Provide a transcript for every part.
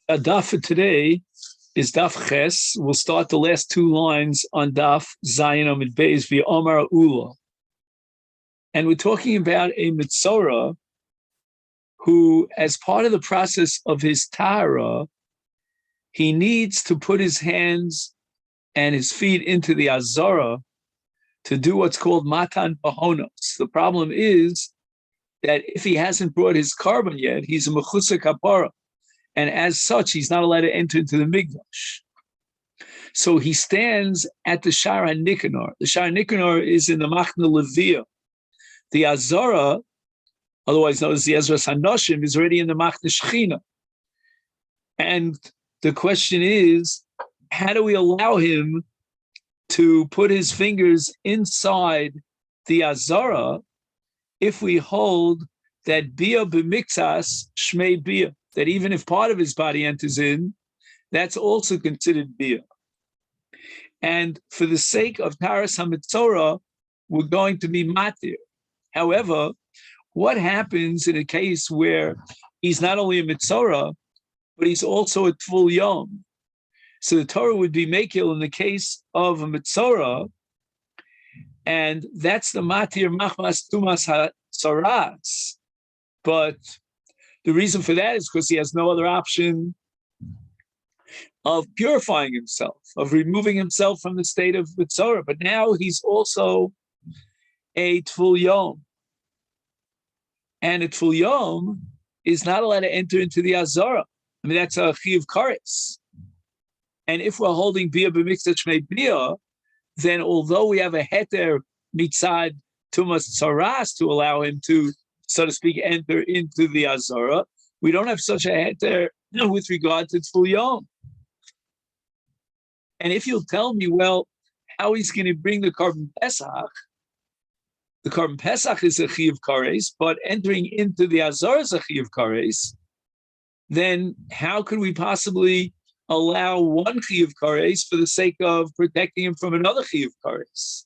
A daf for today is daf ches. We'll start the last two lines on daf Zayin Amid Beis v'Omar Ula. And we're talking about a mitzora who, as part of the process of his tahara, he needs to put his hands and his feet into the azara to do what's called matan pahonos. The problem is that if he hasn't brought his carbon yet, he's a mechusa kapara. And as such, he's not allowed to enter into the Mikdash. So he stands at the Shar HaNikanor. The Shar HaNikanor is in the Machna Leviyah. The Azara, otherwise known as the Ezras HaNoshim, is already in the Machna Shechina. And the question is, how do we allow him to put his fingers inside the Azara if we hold that Bia b'miktas shmei Bia, that even if part of his body enters in, that's also considered Bia. And for the sake of Taras HaMitzorah, we're going to be matir. However, what happens in a case where he's not only a Mitzorah, but he's also a Tvul Yom? So the Torah would be Mekil in the case of a Mitzorah, and that's the matir machmas tumas ha-saras. But the reason for that is because he has no other option of purifying himself, of removing himself from the state of Mitzorah. But now he's also a Tvul Yom. And a Tvul Yom is not allowed to enter into the Azara. I mean, that's a Chiv Kares. And if we're holding Bia b'miktas shmei Bia, then although we have a Heter mitzad tumas tzaras to allow him to, so to speak, enter into the Azara, we don't have such a heter with regard to Tvul Yom. And if you'll tell me, well, how he's going to bring the Korban Pesach is a Chiyuv Kares, but entering into the Azara is a Chiyuv Kares, then how could we possibly allow one Chiyuv Kares for the sake of protecting him from another Chiyuv Kares?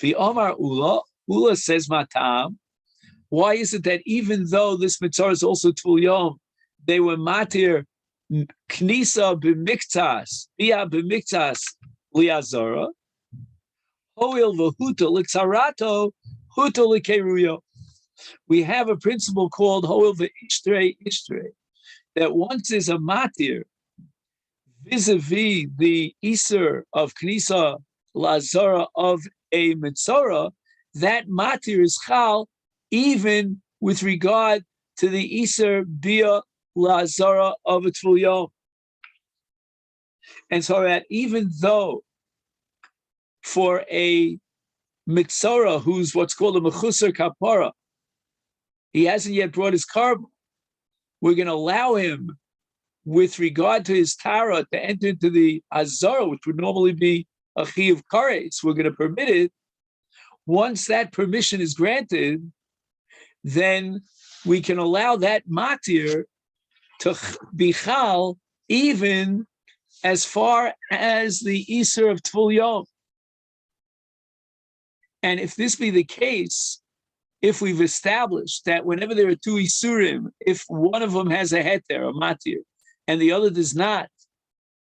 The Omar Ula says Matam. Why is it that even though this mitzvah is also Tvul Yom, they were matir knisa b'miktas, bia b'miktas liazara, hoil v'huta l'tzarato, huta l'keruyo. We have a principle called hoil v'ishtre, that once there's a matir vis-a-vis the iser of knisa lazara of a mitzvah, that matir is chal even with regard to the Iser Bia Lazara of a Tvul Yom. And so that even though for a Mitzora who's what's called a Mechusar Kapara, he hasn't yet brought his carbon, we're going to allow him with regard to his Tara to enter into the Azara, which would normally be a Chiyuv Kares. We're going to permit it. Once that permission is granted, then we can allow that matir to be chal even as far as the Iser of Tvul Yom. And if this be the case, if we've established that whenever there are two Isurim, if one of them has a heter, a matir, and the other does not,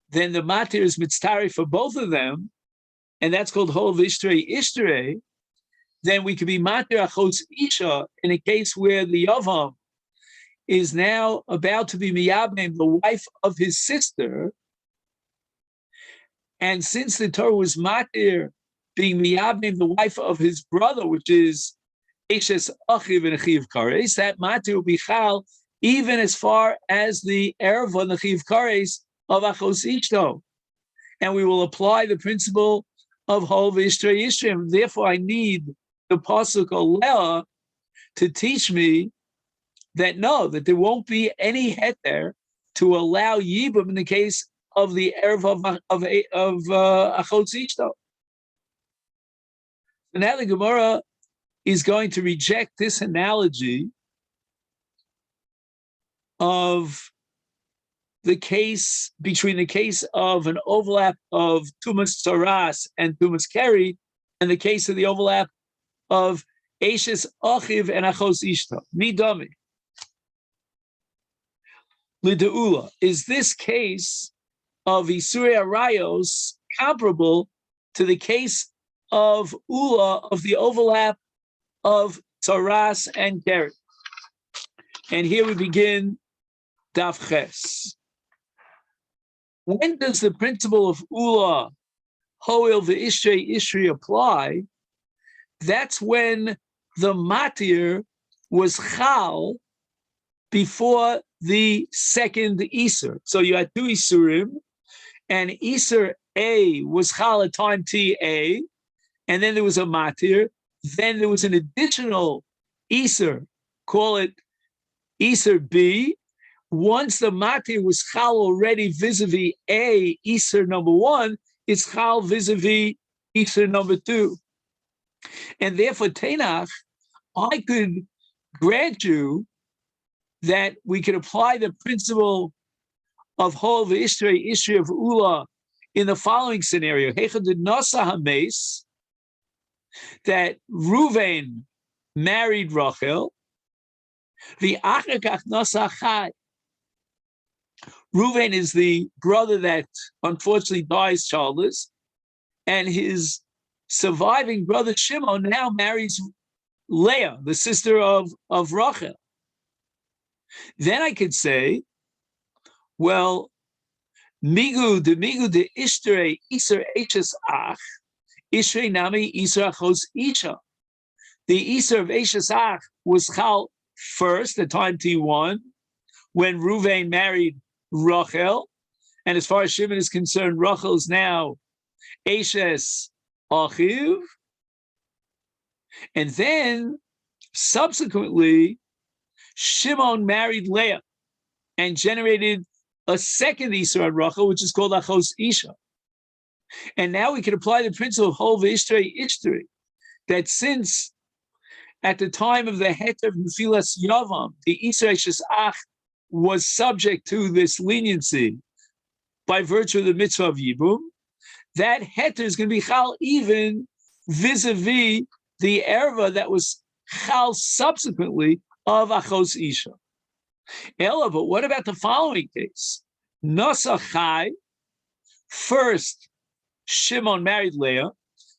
then the matir is mitztari for both of them, and that's called hol v'ishtrei, then we could be matir achos isha in a case where the yavam is now about to be miyabim, the wife of his sister. And since the Torah was matir being miyabim, the wife of his brother, which is eshes achiv and achiv kares, that matir will be chal even as far as the erva and the achiv kares of achos ishto. And we will apply the principle of hol v'ishtrei ishrim. Therefore, I need the pasuk Leah to teach me that no, that there won't be any heter to allow yibum in the case of the erev of achotz ishto. So now the Gemara is going to reject this analogy of the case between the case of an overlap of tumas tzaras and tumas keri, and the case of the overlap of Eshes Achiv and Achos Ishta. Midami. Lideula. Is this case of Isurei Arayos comparable to the case of Ula, of the overlap of Tzaras and Geret? And here we begin Daf Ches. When does the principle of Ula, Hoel ve'ishrei ishri apply? That's when the matir was chal before the second Isur. So you had two Isurim, and Isur A was chal at time T A, and then there was a matir. Then there was an additional Isur, call it Isur B. Once the matir was chal already vis-a-vis A, Isur number one, it's chal vis-a-vis Isur number two. And therefore, Tenach, I could grant you that we could apply the principle of Hol v'Ishrei Ishri of Ula in the following scenario. Hechad Nasa Hames, that Ruvain married Rachel, the Achakach Nasa Chai. Ruvain is the brother that unfortunately dies childless, and his surviving brother Shimon now marries Leah, the sister of Rachel. Then I could say, well, Migu de Ishtere Iser Eches Ach, Ishre Nami Iser Achos Isha. The Iser of Eches Ach was chal first, at time T1, when Ruvain married Rachel. And as far as Shimon is concerned, Rachel is now Eshes Achiv. And then, subsequently, Shimon married Leah and generated a second Isur on Rachel, which is called Achos Isha. And now we can apply the principle of Hol v'Ishteri Ishteri, that since at the time of the Heter of Nefilas Yavam, the Isur Eshes Ach was subject to this leniency by virtue of the mitzvah of Yibum, that Heter is going to be chal even vis-a-vis the erva that was chal subsequently of Achos Isha. Ella, but what about the following case? Nasa Chai, first Shimon married Leah,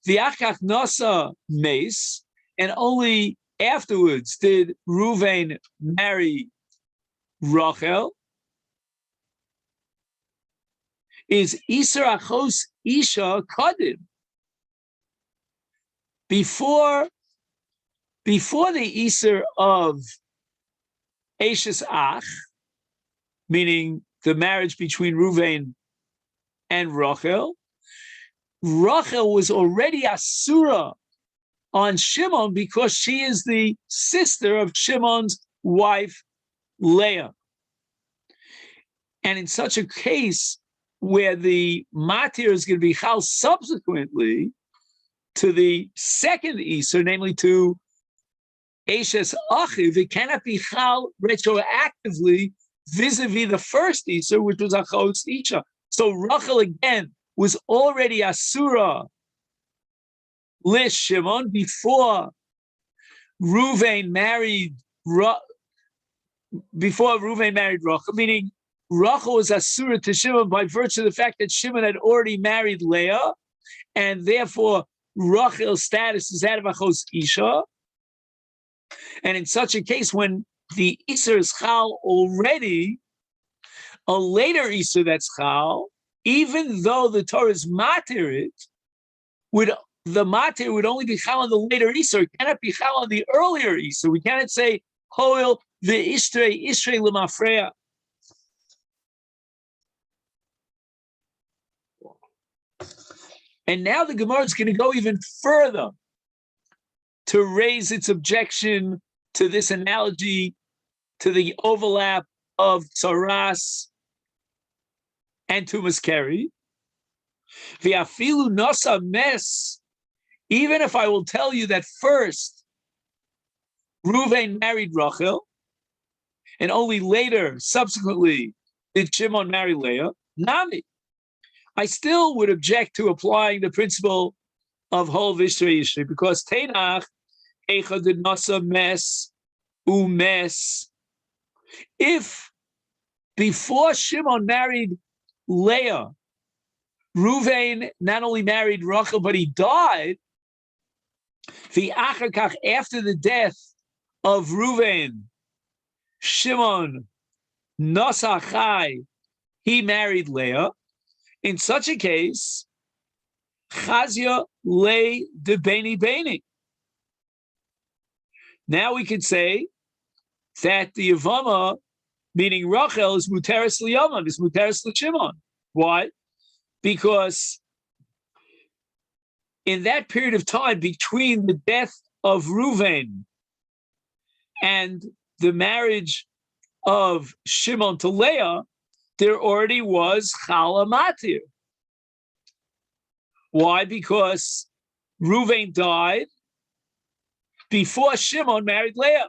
the Achach Nasa Mace, and only afterwards did Ruvain marry Rachel. Is Isar Achos Isha Kadim? Before the Isar of Eshes Ach, meaning the marriage between Ruvain and Rachel, Rachel was already Asura on Shimon because she is the sister of Shimon's wife, Leah. And in such a case where the matir is going to be chal subsequently to the second Isur, namely to Eshes Achiv, it cannot be chal retroactively vis-a-vis the first Isur, which was Achos Isha. So Rachel again was already Asura Lish Shimon before Ruvain married Rachel, meaning Rachel was Asura to Shimon by virtue of the fact that Shimon had already married Leah, and therefore Rachel's status is out of Achos Isha. And in such a case, when the Isur is chal already, a later Isur that's chal, even though the Torah is matir it, the matir would only be chal on the later Isur. It cannot be chal on the earlier Isur. We cannot say hoil the Ishrei l'mafreya. And now the Gemara is going to go even further to raise its objection to this analogy, to the overlap of Tzaras and Tumas Keri. V'afilu nasa mes, even if I will tell you that first Ruvain married Rachel, and only later, subsequently, did Shimon marry Leah, Nami, I still would object to applying the principle of Hol v'Ishrei Ishri, because Tenach Echad did nasa mes umes. If Before Shimon married Leah, Ruvain not only married Rachel, but he died. After the death of Ruvain, Shimon Nosachai, he married Leah. In such a case, Chazia Le de Beni Beni. Now we could say that the Yevamot, meaning Rachel, is Muteris Liyamam, is Muteris L'Shimon. Why? Because in that period of time between the death of Reuven and the marriage of Shimon to Leah, there already was Chala Matir. Why? Because Reuven died before Shimon married Leah.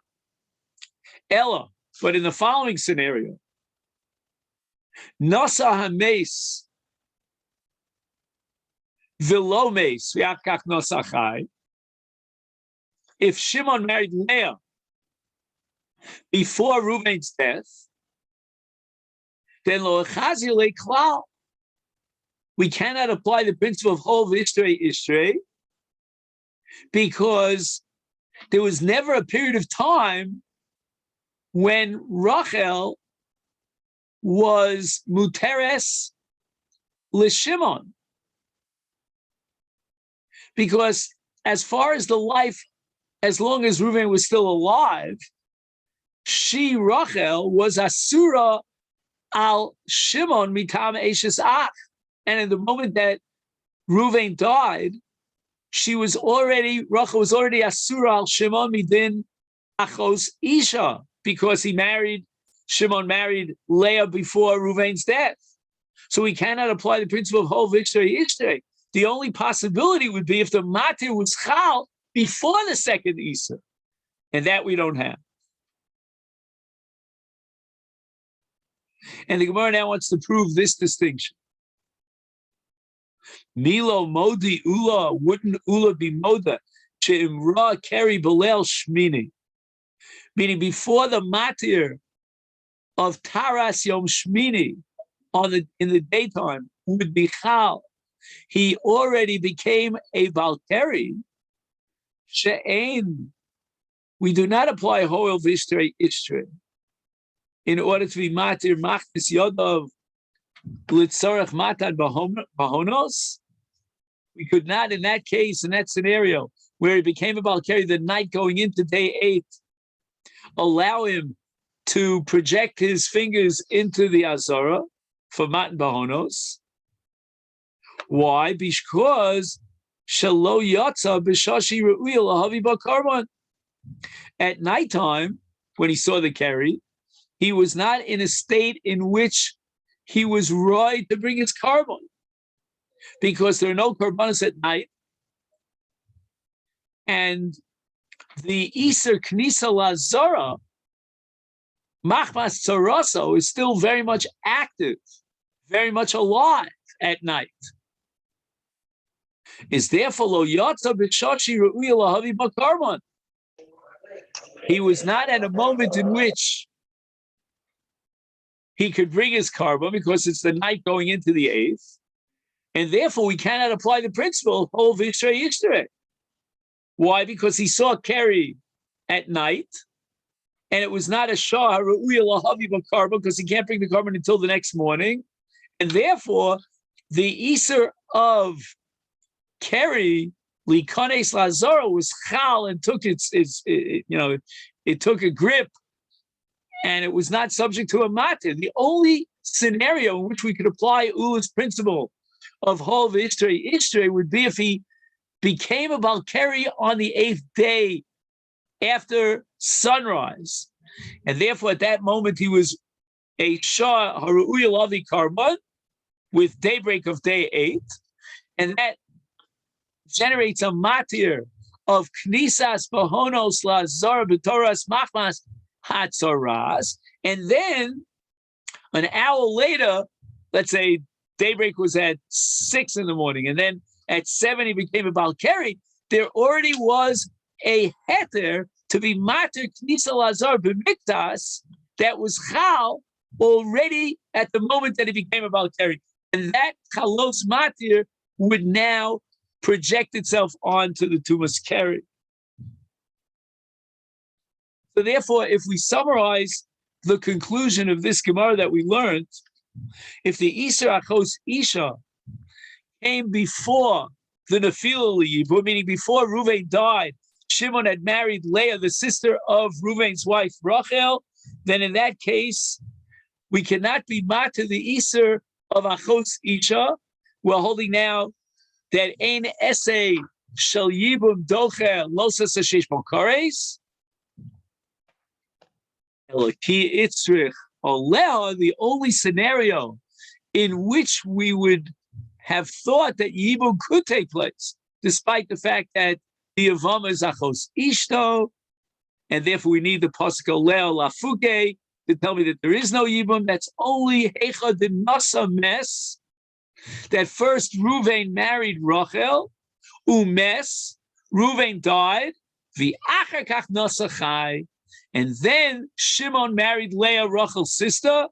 Ella, but in the following scenario, Nasa HaMes V'lo Mes V'akach Nosachai. If Shimon married Leah before Reuven's death, then Lo Chazi Le Klal. We cannot apply the principle of Hol V'Ishrei Ishrei because there was never a period of time when Rachel was Muteres L'Shimon. Because as far as the life, as long as Reuven was still alive, she, Rachel, was Asura al Shimon mitam Eishes Ach. And in the moment that Reuven died, Rachel was already Asura al Shimon midin Achos Isha, because Shimon married Leah before Reuven's death. So we cannot apply the principle of Hol V'Ishrei Ishrei. The only possibility would be if the matir was chal before the second Isser, and that we don't have. And the Gemara now wants to prove this distinction. Milo modi ula, wouldn't ula be moda she'imra keri belel shmini, meaning before the matir of taras yom shmini in the daytime would be chal. He already became a Valkyrie. She'ein, we do not apply Hol V'Ishrei Ishrei in order to be matir machnis yodov litzorach matan bahonos. We could not, in that case, in that scenario, where he became a Valkyrie the night going into day 8, allow him to project his fingers into the Azara for matan bahonos. Why? Because Shalo Yatza B'Shashi Re'uya Lahavi B'Karban. At nighttime, when he saw the carry, he was not in a state in which he was right to bring his carbon, because there are no karbanos at night, and the Iser Knisa Lazara Machmas Tzaraso is still very much active, very much alive at night. Is therefore lo yatsa b'shashi re'uya lahavi b'karban. He was not at a moment in which he could bring his carbon because it's the night going into the 8th, and therefore we cannot apply the principle of Hol V'Ishrei Ishrei. Why? Because he saw Keri at night, and it was not a shah re'uya lahavi b'karban because he can't bring the carbon until the next morning, and therefore the Iser of Keri likanes lazara was chal and took it took a grip, and it was not subject to a matir. The only scenario in which we could apply Ula's principle of Hol V'Ishrei Ishrei would be if he became a Valkyrie on the 8th day after sunrise, and therefore at that moment he was a shah haru'uya lavi karban with daybreak of day 8, and that generates a matir of knisas bahonos lazar b'toras machmas hatzaras, and then an hour later, let's say daybreak was at 6 in the morning, and then at 7 he became a Valkyrie, there already was a heter to be matir knisa lazar b'miktas that was chal already at the moment that it became a Balkari. And that Chalos Matir would now project itself onto the Tumas Keri. So therefore, if we summarize the conclusion of this Gemara that we learned, if the Isra Achos Isha came before the Nefil Yibum, meaning before Reuven died, Shimon had married Leah, the sister of Reuven's wife Rachel, then in that case, we cannot be mata the Isra of Achos Isha. We're holding now that Ein Essay Shel Yibum Docher Losas Ashesh Bokores. Elaki Itzrich Oleh, the only scenario in which we would have thought that Yibum could take place, despite the fact that the Yevamot is Achos Ishto, and therefore we need the Pasuk Oleh Lafuke to tell me that there is no Yibum. That's only Hecha de Nasa Mes, that first Reuven married Rachel, Umes, Reuven died, the Achar Kach Nasa Chai, and then Shimon married Leah, Rachel's sister,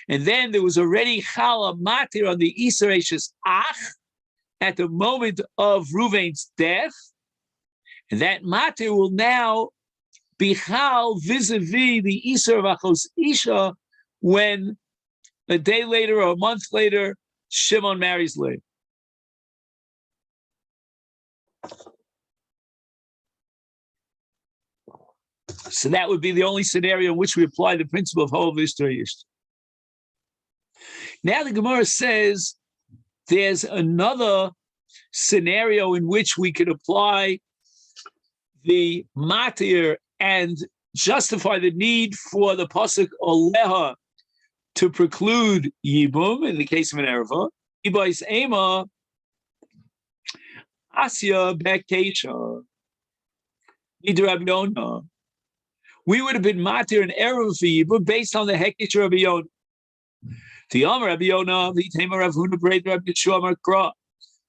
and then there was already Chala Matir on the Isra Eishes Ach at the moment of Reuven's death, and that Matir will now be Chal vis-a-vis the Isra of Achos Isha when a day later or a month later Shimon marries Leah. So that would be the only scenario in which we apply the principle of Hov Ishtar Yishtar. Now the Gemara says there's another scenario in which we could apply the Matir and justify the need for the Pasuk Oleha to preclude Yibum in the case of an Erva. Ibais Ema Asya Bekesha Rabbi Yonah. We would have been matir and erov for Yibum based on the hekesh of Rabbi Yonah. The Amar Rabbi Yonah, the Tema Rav Huna Breit Rabbi Yeshua Amar Kra.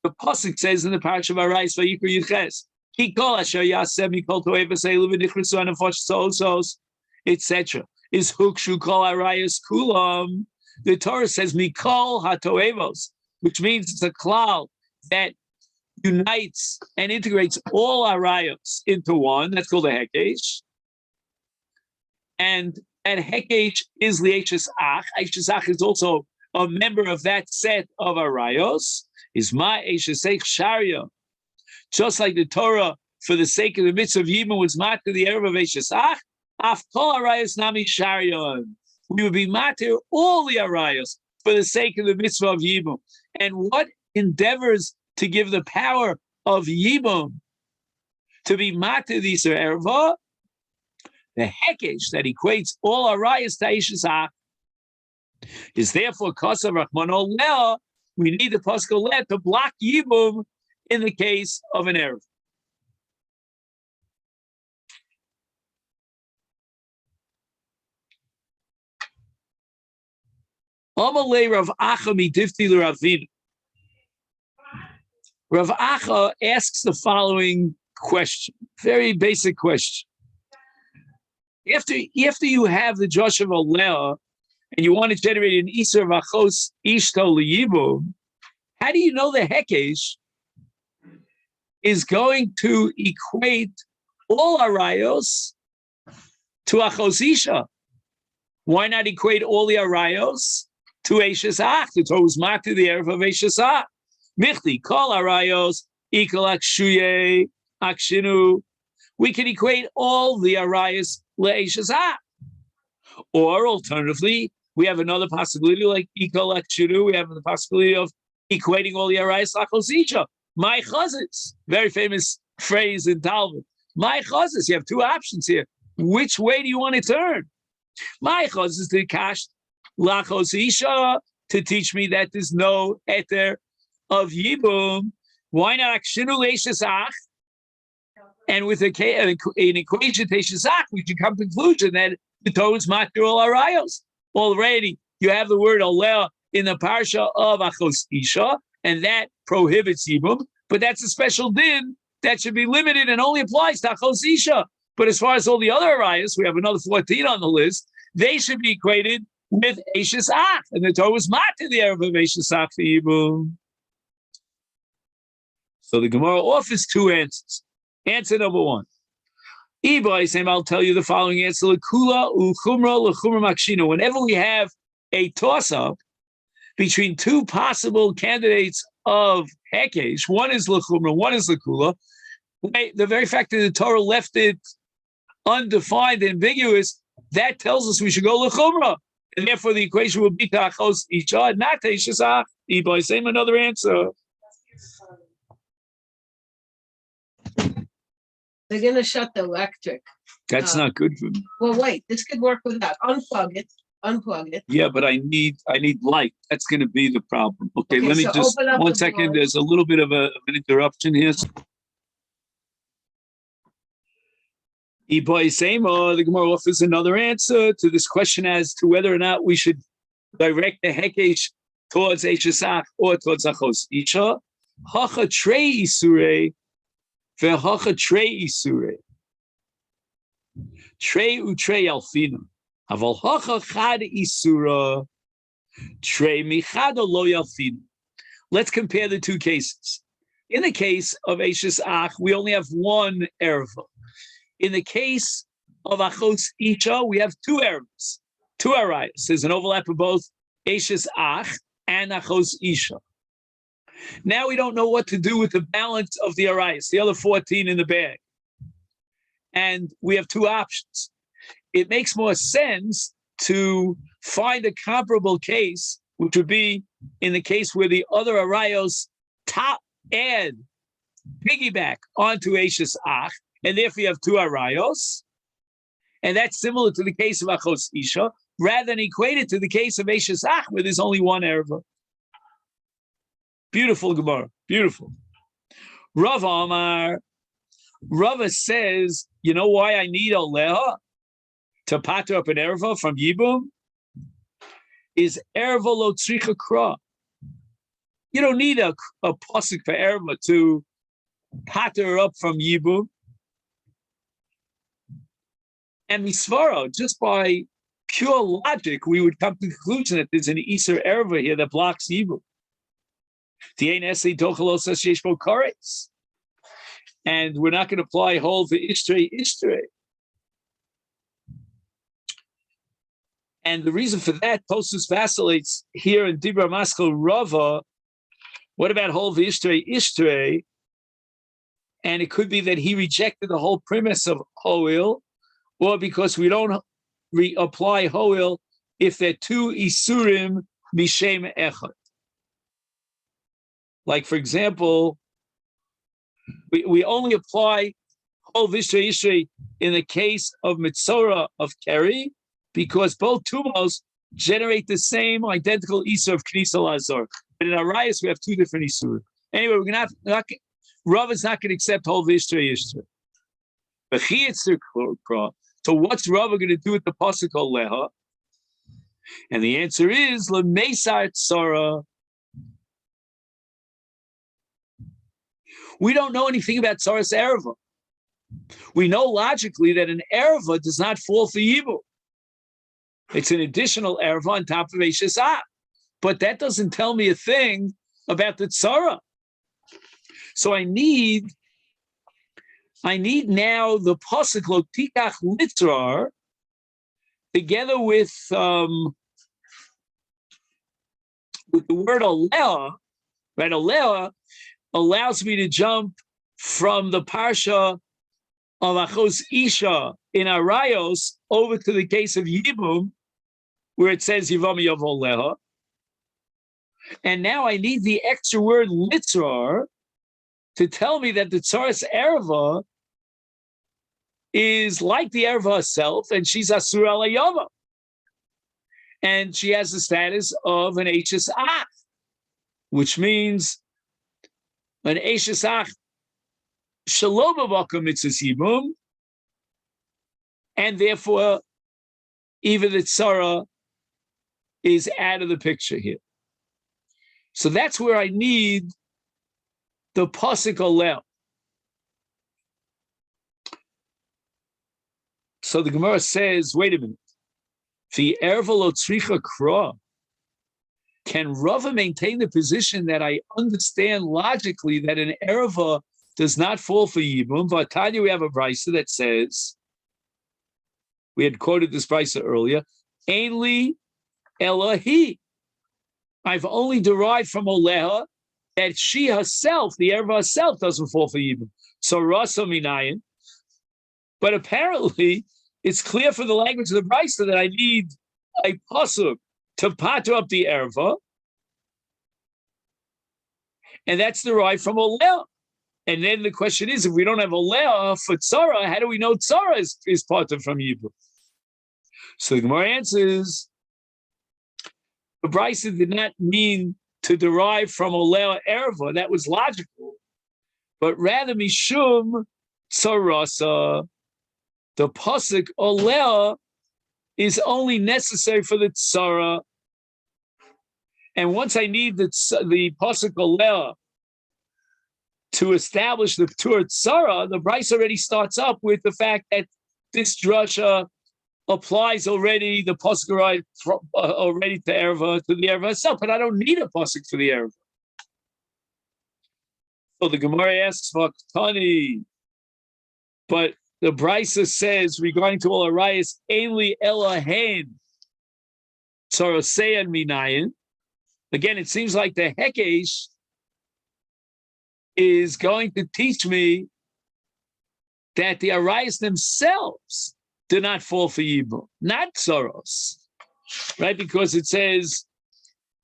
The pasuk says in the parasha of Arais Vayikra Yuches, Ki Kol Asher Yaseh Mikol Toevas Elu V'Nichrisu Anafosh Sosos, etc. Is Hukshu Kol Arayos Kulam. The Torah says Mikol HaToevos, which means it's a klal that unites and integrates all arayos into one. That's called a hekesh. And hekesh is the Eishes Ach. Eishes Ach is also a member of that set of arayos. Is my Eishes Ach Sharia. Just like the Torah, for the sake of the mitzvah of Yibum, was mat to the Erev of Eishes Ach, Af Kol Arayos Nami Sharia. We would be matir all the arayos for the sake of the mitzvah of Yibum. And what endeavors to give the power of Yibum to be matir these erva? The hekesh that equates all arayos to Eishes Ach is therefore kosav Rachman Oleh. We need the pasuk Oleh to block Yibum in the case of an erva. Amalei Rav Acha midifti l'Ravina. Rav Acha asks the following question, very basic question. After you have the Josh of Oleh and you want to generate an Isra Vachos Ishto L'Yibum, how do you know the Hekesh is going to equate all arayos to Achos Isha? Why not equate all the arayos to Eishes Ach? The Torah was marked to the Erev of Eishes Ach. Michti, kol arayos, ikol akshuye, akshinu. We can equate all the arayos le'Eishes Ach. Or alternatively, we have another possibility like ikol akshudu. We have the possibility of equating all the arayos Achos Isha. My chazis, very famous phrase in Talmud. My chazis, you have two options here. Which way do you want to turn? My chazis to kash lachos isha to teach me that there's no eter of yibum. Why not akshinu le'Eishes Ach? And with an equation to Eishes Ach, we can come to the conclusion that the Torah is matir all arayos. Already, you have the word oleh in the parsha of Achos Isha, and that prohibits yibum, but that's a special din that should be limited and only applies to Achos Isha. But as far as all the other arayos, we have another 14 on the list, they should be equated with Eishes Ach, and the Torah was matir the Erev of Eishes Ach for Yibum. So the Gemara offers two answers. Answer number one. I'll tell you the following answer. Whenever we have a toss-up between two possible candidates of Hekesh, one is L'chumra, one is L'kula, the very fact that the Torah left it undefined, ambiguous, that tells us we should go L'chumra. And therefore the equation would be Ta'achos Isha, not Teishasach. Same another answer. They're going to shut the electric. That's not good for me. Well, wait. This could work without. Unplug it. Unplug it. Yeah, but I need light. That's going to be the problem. Okay, let me just 1 second. Board. There's a little bit of an interruption here. The Gemara offers another answer to this question as to whether or not we should direct the Hekesh towards Eishesach or towards Achos Isha. Hacha trei isurei. Ve'hacha trei isurei. Trei utrei alfina. Aval hacha chad isura. Trei michad lo alfina. Let's compare the two cases. In the case of Eishes Ach, we only have one erva. In the case of Achos Isha, we have two ervas, two arayos. There's an overlap of both Eishes Ach and Achos Isha. Now we don't know what to do with the balance of the arayos, the other 14 in the bag. And we have two options. It makes more sense to find a comparable case, which would be in the case where the other arayos piggyback onto Eishes Ach, and therefore you have two arayos. And that's similar to the case of Achos Isha, rather than equate it to the case of Eishes Ach, where there's only one erva. Beautiful Gemara, beautiful. Rav Amar, Rava says, you know why I need a leha to pater up an erva from Yibum? Is erva lo tzricha kra. You don't need a pasuk for erva to pater up from Yibum. And misvara, just by pure logic, we would come to the conclusion that there's an Iser erva here that blocks Yibum. And we're not going to apply whole for Ishtre. And the reason for that, Tosus vacillates here in Dibra Maskal Rava. What about whole for Ishtre? And it could be that he rejected the whole premise of Hoil, or because we don't apply Hoil if they're two Isurim Mishem Echad. Like, for example, we only apply Hol Vishre Ishrei in the case of Mitzora of Keri, because both tumos generate the same identical Isur of Knisa Lazor. But in Arayas, we have two different Isur. Anyway, we're going to Rav is not going to accept Hol Vishre Ishrei. But so what's Rav going to do with the Pasuk Leha? And the answer is L'meisar Tzara. We don't know anything about Tzaras Ereva. We know logically that an Ereva does not fall for Yibum. It's an additional Ereva on top of Eishes Ach. But that doesn't tell me a thing about the Tzara. So I need now the Pasuk Lo Tikach Litrar together with the word Alea, right? Alea allows me to jump from the parsha of Achos Isha in Arayos over to the case of Yibum, where it says Yevamot Yavol Leha. And now I need the extra word Litzrar to tell me that the Tzaras Erva is like the Erva herself, and she's Asur Ala Yava. And she has the status of an Eishes Ach, which means an Eishes Ach Shalom Avakum Mitzvah Yibum, and therefore even the Tzara is out of the picture here. So that's where I need the Pasuk Alel. So the Gemara says, wait a minute. The erva lo tzricha kra. Can Rava maintain the position that I understand logically that an erva does not fall for yibum? Vatanya, we have a brisa that says, we had quoted this brisa earlier, Ainli Elahi. I've only derived from Oleha that she herself, the erva herself, doesn't fall for yibum. So Rasa Minayin. But apparently, it's clear from the language of the brisa that I need a pasuk to pater up the erva, and that's derived from Oleh. And then the question is, if we don't have Oleh for Tzara, how do we know Tzara is pater from Yibum? So the Gemara answers, the brisa did not mean to derive from Oleh erva, that was logical, but rather Mishum Tzarasa, the pasuk Oleh is only necessary for the tzara, and once I need the pasuk Oleh to establish the tur tzara, the brisa already starts up with the fact that this drasha applies already the pasuk already to erva, to the erva itself, but I don't need a pasuk for the erva. So the Gemara asks Vaktani, but the brisa says regarding to all arayos, Einli Elahain Tzaraseyan Minayin. Again, it seems like the Hekesh is going to teach me that the arayos themselves do not fall for Yibum, not Tzaros, right? Because it says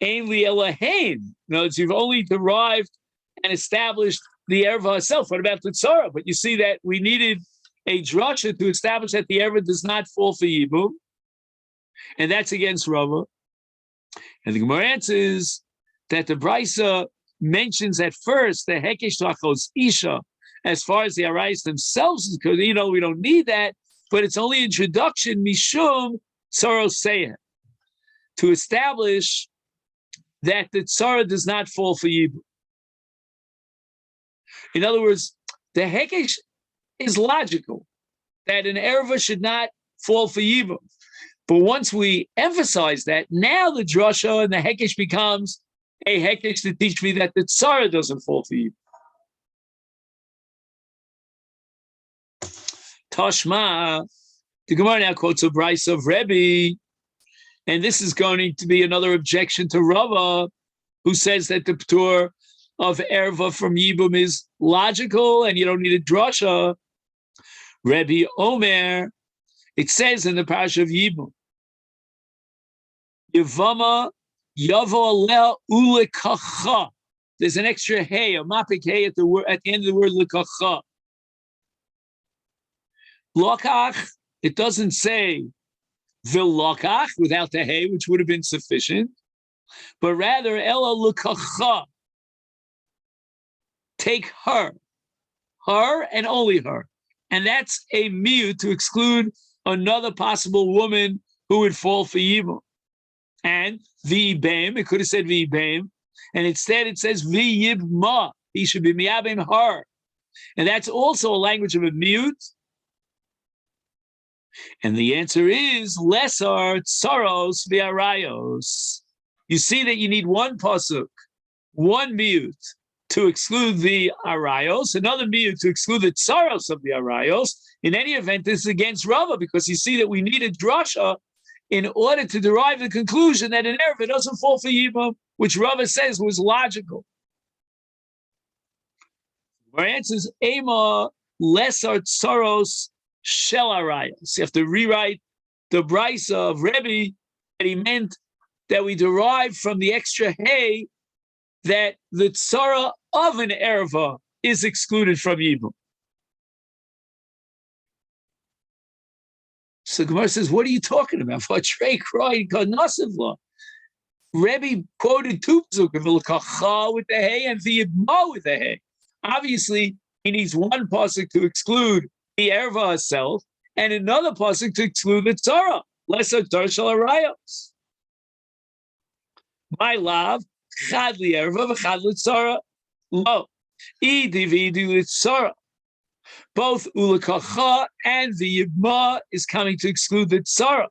Einli Elahain. In other words, you've only derived and established the erva herself. What about the tzara? But you see that we needed a drasha to establish that the erva does not fall for yibum, and that's against Rava. And the Gemara answers that the brisa mentions at first the hekesh tachos isha as far as the arayos themselves, because we don't need that, but it's only introduction mishum tzaroseh to establish that the tzara does not fall for yibum. In other words, the hekesh is logical that an erva should not fall for yibum. But once we emphasize that, now the drasha and the hekesh becomes a hekesh to teach me that the tzara doesn't fall for yibum. Tashma, the Gemara now quotes a brisa of Rebbe, and this is going to be another objection to Rava, who says that the p'tur of erva from yibum is logical and you don't need a drasha. Rebbe Omer, it says in the parasha of Yibum, Yevamot yavo leh ulekacha. There's an extra hey, a mapik hey at the end of the word lekacha. Lokach, it doesn't say vilokach without the hey, which would have been sufficient, but rather ella lekacha. Take her and only her. And that's a miyut to exclude another possible woman who would fall for yibum. And v'yibem, it could have said v'yibem, and instead it says v'yibma. He should be miyabim her. And that's also a language of a miyut. And the answer is lesar tsaros v'arayos. You see that you need one pasuk, one miyut, to exclude the arayos, another miyut to exclude the tsaros of the arayos. In any event, this is against Rava because you see that we need a drasha in order to derive the conclusion that an erva doesn't fall for yibum, which Rava says was logical. Our answer is ema lesar tsaros shel arayos. You have to rewrite the brisa of Rebbe that he meant that we derive from the extra hay that the tzara of an erva is excluded from yibum. So Gemara says, what are you talking about? Rebbe quoted two psukim, with the hay and v'yibma with the hay. Obviously, he needs one pasuk to exclude the erva herself and another pasuk to exclude the tzara. Lesser tarshal arayos. My love, chad li erva v'chad li tzara. Lo, idividu li tzara. Both ulekacha and the yibma is coming to exclude the tzara.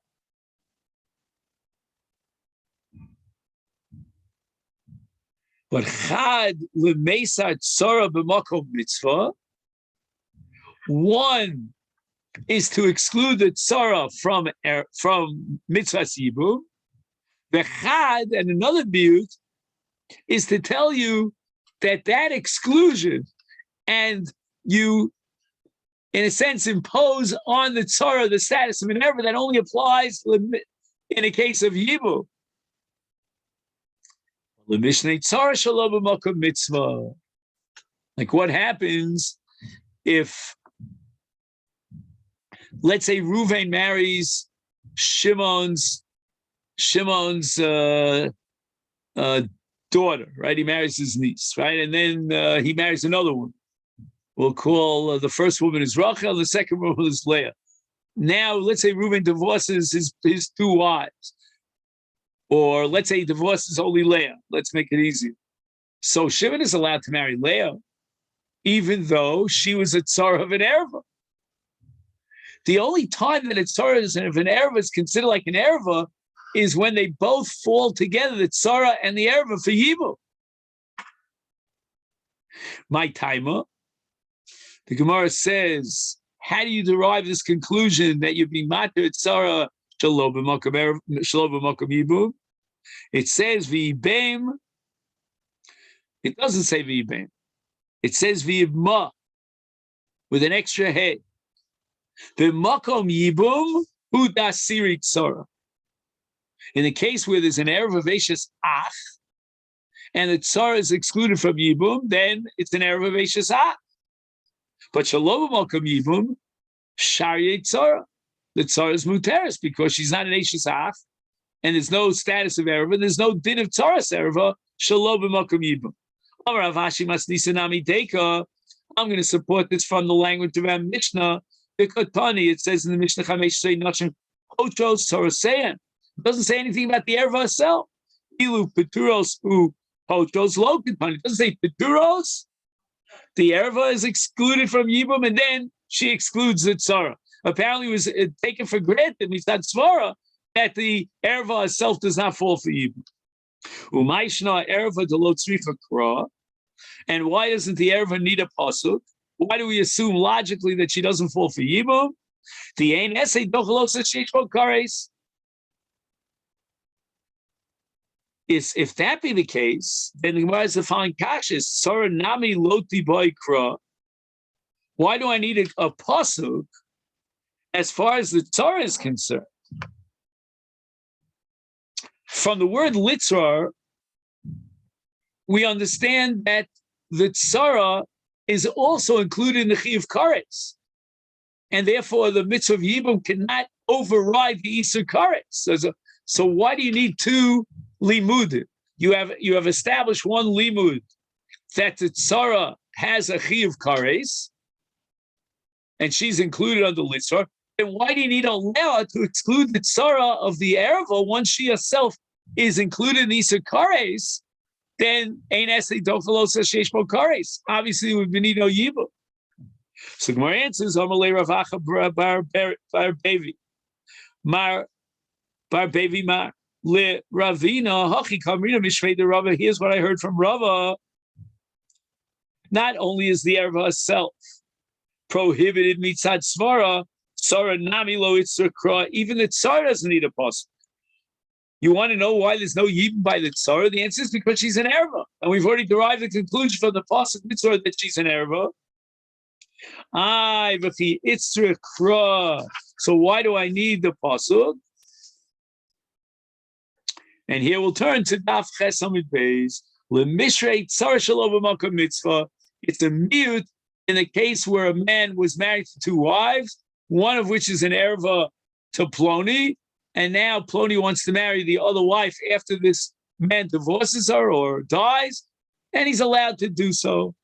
But chad lemesa tzara b'makom mitzvah. One is to exclude the tzara from mitzvah yibum. The chad, and another mute, is to tell you that exclusion, and you, in a sense, impose on the tzara the status of an erva that only applies in a case of yibum. Like what happens if, let's say, Reuven marries Shimon's daughter, right? He marries his niece, right? And then he marries another woman. We'll call the first woman is Rachel, the second woman is Leah. Now, let's say Reuven divorces his two wives. Or let's say he divorces only Leah. Let's make it easy. So Shimon is allowed to marry Leah, even though she was a tzara of an erva. The only time that a tzara of an erva is considered like an erva is when they both fall together, the tzara and the erva for yibum. My timer, the Gemara says, how do you derive this conclusion that you're being matir tzara shalom b'makom yibum? It says v'yibem. It doesn't say v'yibem. It says v'yibma with an extra head. B'makom yibum hu dasiri tzara. In the case where there's an erev aveshus ach, and the tzara is excluded from yibum, then it's an erev aveshus ach. But shalom b'makom yibum shari tzara. The tzara is muteris because she's not an eshes ach, and there's no status of erva, and there's no din of tzaras erva. Shalom b'makom yibum. Amar Avashi masnisa nami deka. I'm going to support this from the language of our Mishnah. B'kotani, it says in the Mishnah Chamesh say nachem ochos tzorasein. It doesn't say anything about the erva herself. Ilu peturos u ochos lo kotani. It doesn't say peturos. The erva is excluded from yibum, and then she excludes the tzara. Apparently, it was taken for granted, mitzad svara, that the erva itself does not fall for yibum. Umayshna erva delo tzrifa kra. And why doesn't the erva need a pasuk? Why do we assume logically that she doesn't fall for yibum? The ein esei dochelos sheish kares. If that be the case, then the Gemara is the following kashis: Sora nami loti boy kra. Why do I need a pasuk as far as the tzara is concerned? From the word litzrar, we understand that the tzara is also included in the chiyuv karetz, and therefore the mitzvah of yibum cannot override the isur karetz. So why do you need two limud? You have established one limud that the tzara has a chiyuv karetz, and she's included under litzrar. Then why do you need a leah to exclude the tzara of the erva once she herself is included in isur karetz? Then ein esli dochelos sheish bo kares. Obviously, we need no yibum. So Gemara answers, Amalei Ravacha bar Bevi, Mar bar Bevi Mar le Ravina hachi kamrina mishvei de Rava. Here's what I heard from Rava. Not only is the erva herself prohibited mitzad svara, tzara nami lo itzra kra. Even the tzara doesn't need a pasuk. You want to know why there's no yibum by the tzara? The answer is because she's an erva, and we've already derived the conclusion from the pasuk mitzvah that she's an erva. V'chi itzra kra. So why do I need the pasuk? And here we'll turn to Daf Ches Amid Beis. Lemishrei tzara shalom b'makom mitzvah. It's a mute in the case where a man was married to two wives, one of which is an erva to Ploni. And now Ploni wants to marry the other wife after this man divorces her or dies, and he's allowed to do so.